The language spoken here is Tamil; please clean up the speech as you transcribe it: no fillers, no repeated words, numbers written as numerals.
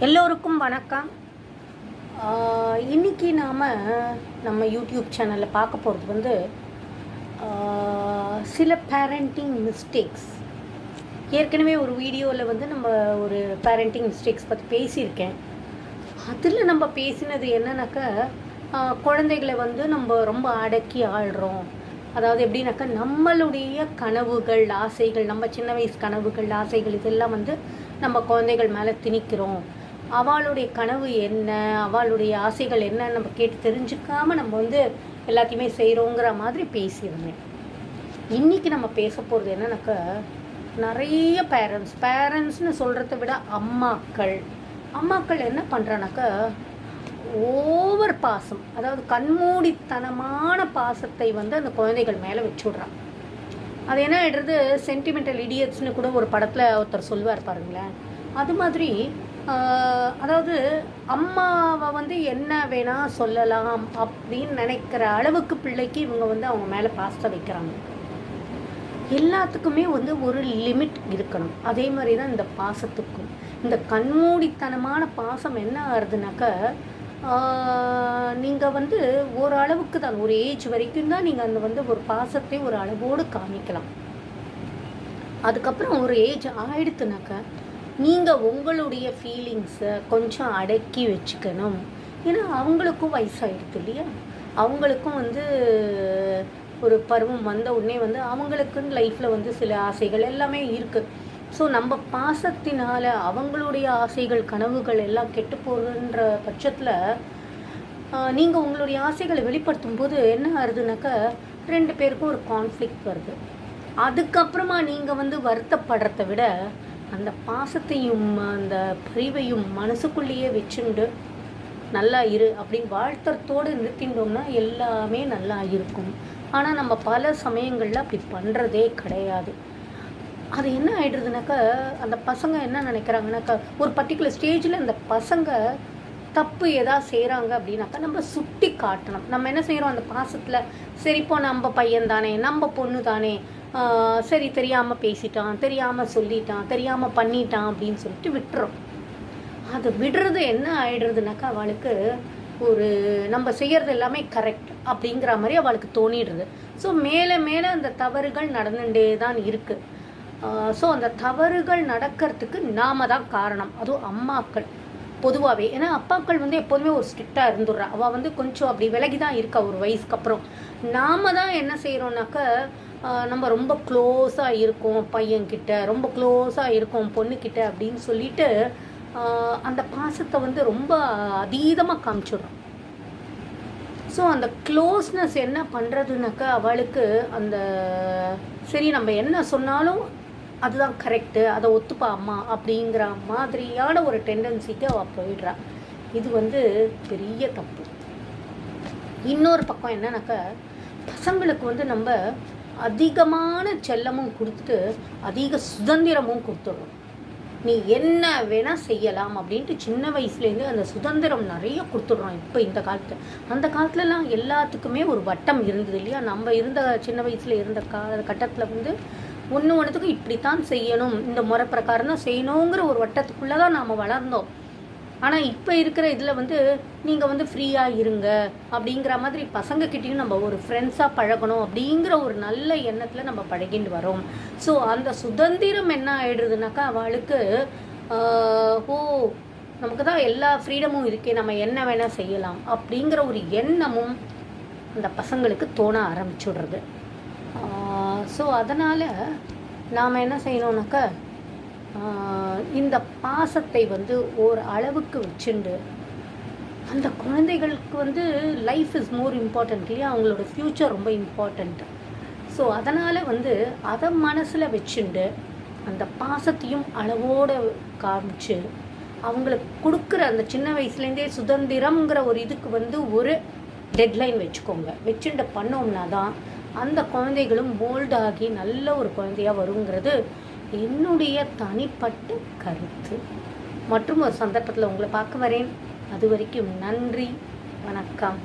எல்லோருக்கும் வணக்கம். இன்றைக்கி நம்ம யூடியூப் சேனலில் பார்க்க போகிறது சில பேரண்டிங் மிஸ்டேக்ஸ். ஏற்கனவே ஒரு வீடியோவில் நம்ம ஒரு பேரண்டிங் மிஸ்டேக்ஸ் பற்றி பேசியிருக்கேன். அதில் நம்ம பேசினது என்னன்னாக்கா, குழந்தைகளை நம்ம ரொம்ப அடக்கி ஆள்றோம். அதாவது எப்படின்னாக்கா, நம்மளுடைய கனவுகள், ஆசைகள், நம்ம சின்ன வயசு கனவுகள், ஆசைகள் இதெல்லாம் நம்ம குழந்தைகள் மேலே திணிக்கிறோம். அவளுடைய கனவு என்ன, அவளுடைய ஆசைகள் என்னன்னு நம்ம கேட்டு தெரிஞ்சுக்காமல் நம்ம எல்லாத்தையுமே செய்கிறோங்கிற மாதிரி பேசியிருந்தேன். இன்றைக்கி நம்ம பேச போகிறது என்னன்னாக்கா, நிறைய பேரண்ட்ஸ்னு சொல்கிறத விட அம்மாக்கள் என்ன பண்ணுறானாக்கா, ஓவர் பாசம், அதாவது கண்மூடித்தனமான பாசத்தை அந்த குழந்தைகள் மேலே வச்சுடுறான். அது என்ன ஆகிடுறது, சென்டிமெண்டல் இடியட்ஸ்னு கூட ஒரு படத்தில் ஒருத்தர் சொல்லுவார் பாருங்களேன். அது மாதிரி அதாவது அம்மாவை என்ன வேணால் சொல்லலாம் அப்படின்னு நினைக்கிற அளவுக்கு பிள்ளைக்கு இவங்க அவங்க மேலே பாசத்தை வைக்கிறாங்க. எல்லாத்துக்குமே ஒரு லிமிட் இருக்கணும். அதே மாதிரி தான் இந்த பாசத்துக்கும். இந்த கண்மூடித்தனமான பாசம் என்ன ஆகுதுனாக்கா, நீங்கள் ஒரு அளவுக்கு தான், ஒரு ஏஜ் வரைக்கும் தான் நீங்கள் அந்த ஒரு பாசத்தை ஒரு அளவோடு காமிக்கலாம். அதுக்கப்புறம் ஒரு ஏஜ் ஆயிடுத்துனாக்கா நீங்கள் உங்களுடைய ஃபீலிங்ஸை கொஞ்சம் அடக்கி வச்சுக்கணும். ஏன்னா அவங்களுக்கும் வயசாகிடுது இல்லையா, அவங்களுக்கும் ஒரு பருவம் வந்த உடனே அவங்களுக்குன்னு லைஃப்பில் சில ஆசைகள் எல்லாமே இருக்குது. ஸோ நம்ம பாசத்தினால் அவங்களுடைய ஆசைகள், கனவுகள் எல்லாம் கெட்டு போகுதுன்ற பட்சத்தில் நீங்கள் உங்களுடைய ஆசைகளை வெளிப்படுத்தும் போது என்ன ஆகுதுனாக்கா, 2 பேருக்கும் ஒரு கான்ஃப்ளிக்ட் வருது. அதுக்கப்புறமா நீங்கள் வருத்தப்படுறத விட அந்த பாசத்தையும் அந்த பரிவையும் மனசுக்குள்ளேயே வச்சுண்டு நல்லா இரு அப்படின்னு வாழ்த்தத்தோடு நிறுத்திட்டோம்னா எல்லாமே நல்லா இருக்கும். ஆனால் நம்ம பல சமயங்களில் அப்படி பண்ணுறதே கிடையாது. அது என்ன ஆகிடுறதுனாக்கா, அந்த பசங்க என்ன நினைக்கிறாங்கனாக்கா, ஒரு பர்டிகுலர் ஸ்டேஜில் அந்த பசங்க தப்பு எதாவது செய்கிறாங்க அப்படின்னாக்கா நம்ம சுட்டி காட்டணும். நம்ம என்ன செய்கிறோம், அந்த பாசத்தில் சரிப்போ நம்ம பையன் தானே, நம்ம பொண்ணு தானே, சரி தெரியாமல் பேசிட்டான், தெரியாமல் சொல்லிட்டான், தெரியாமல் பண்ணிட்டான் அப்படின்னு சொல்லிட்டு விட்டுறோம். அது விடுறது என்ன ஆகிடுறதுனாக்கா, அவளுக்கு ஒரு நம்ம செய்கிறது எல்லாமே கரெக்ட் அப்படிங்கிற மாதிரி அவளுக்கு தோணிடுறது. ஸோ மேலே மேலே அந்த தவறுகள் நடந்துகிட்டே தான் இருக்குது. ஸோ அந்த தவறுகள் நடக்கிறதுக்கு நாம தான் காரணம். அதுவும் அம்மாக்கள் பொதுவாகவே. ஏன்னா அப்பாக்கள் எப்போதுமே ஒரு ஸ்ட்ரிக்டாக இருந்துடுறா. அவள் கொஞ்சம் அப்படி விலகி தான் இருக்கா ஒரு வயசுக்கு அப்புறம். நாம தான் என்ன செய்கிறோன்னாக்கா, நம்ம ரொம்ப க்ளோஸாக இருக்கோம் பையன்கிட்ட, ரொம்ப க்ளோஸாக இருக்கோம் பொண்ணுக்கிட்ட அப்படின்னு சொல்லிட்டு அந்த பாசத்தை ரொம்ப அதீதமாக காமிச்சிடுறோம். ஸோ அந்த க்ளோஸ்னஸ் என்ன பண்ணுறதுனாக்கா, அவளுக்கு அந்த சரி நம்ம என்ன சொன்னாலும் அதுதான் கரெக்டு, அதை ஒத்துப்பா அம்மா அப்படிங்கிற மாதிரியான ஒரு டெண்டன்சிக்கு அவள் போயிடுறா. இது பெரிய தப்பு. இன்னொரு பக்கம் என்னன்னாக்கா, பசங்களுக்கு நம்ம அதிகமான செல்லமும் கொடுத்துட்டு அதிக சுதந்திரமும் கொடுத்துட்றோம். நீ என்ன வேணால் செய்யலாம் அப்படின்ட்டு சின்ன வயசுலேருந்து அந்த சுதந்திரம் நிறைய கொடுத்துட்றோம். இப்போ இந்த காலத்தில், அந்த காலத்துலலாம் எல்லாத்துக்குமே ஒரு வட்டம் இருந்தது இல்லையா. நம்ம இருந்த சின்ன வயசில் இருந்த கட்டத்தில் ஒன்றுத்துக்கும் இப்படித்தான் செய்யணும், இந்த முறை பிரகாரம் தான் செய்யணுங்கிற ஒரு வட்டத்துக்குள்ளே தான் நாம் வளர்ந்தோம். ஆனால் இப்போ இருக்கிற இதில் நீங்கள் ஃப்ரீயாக இருங்க அப்படிங்கிற மாதிரி பசங்கக்கிட்டேயும் நம்ம ஒரு ஃப்ரெண்ட்ஸாக பழகணும் அப்படிங்கிற ஒரு நல்ல எண்ணத்தில் நம்ம பழகிட்டு வரோம். ஸோ அந்த சுதந்திரம் என்ன ஆகிடுறதுனாக்கா, அவளுக்கு நமக்கு தான் எல்லா ஃப்ரீடமும் இருக்கே, நம்ம என்ன வேணால் செய்யலாம் அப்படிங்கிற ஒரு எண்ணமும் அந்த பசங்களுக்கு தோண ஆரம்பிச்சுடுறது. ஸோ அதனால் நாம் என்ன செய்யணும்னாக்கா, இந்த பாசத்தை ஒரு அளவுக்கு வச்சுண்டு அந்த குழந்தைகளுக்கு லைஃப் இஸ் மோர் இம்பார்ட்டண்ட் இல்லையா, அவங்களோட ஃப்யூச்சர் ரொம்ப இம்பார்ட்டண்ட். ஸோ அதனால் அதை மனசில் வச்சுண்டு அந்த பாசத்தையும் அளவோடு காமிச்சு அவங்களுக்கு கொடுக்குற அந்த சின்ன வயசுலேருந்தே சுதந்திரங்கிற ஒரு இதுக்கு ஒரு டெட்லைன் வச்சுக்கோங்க. வச்சுட்டு பண்ணோம்னா தான் அந்த குழந்தைகளும் மோல்டாகி நல்ல ஒரு குழந்தையாக வருங்கிறது என்னுடைய தனிப்பட்ட கருத்து. மற்றும் ஒரு சந்தர்ப்பத்தில் உங்களை பார்க்க வரேன். அது வரைக்கும் நன்றி, வணக்கம்.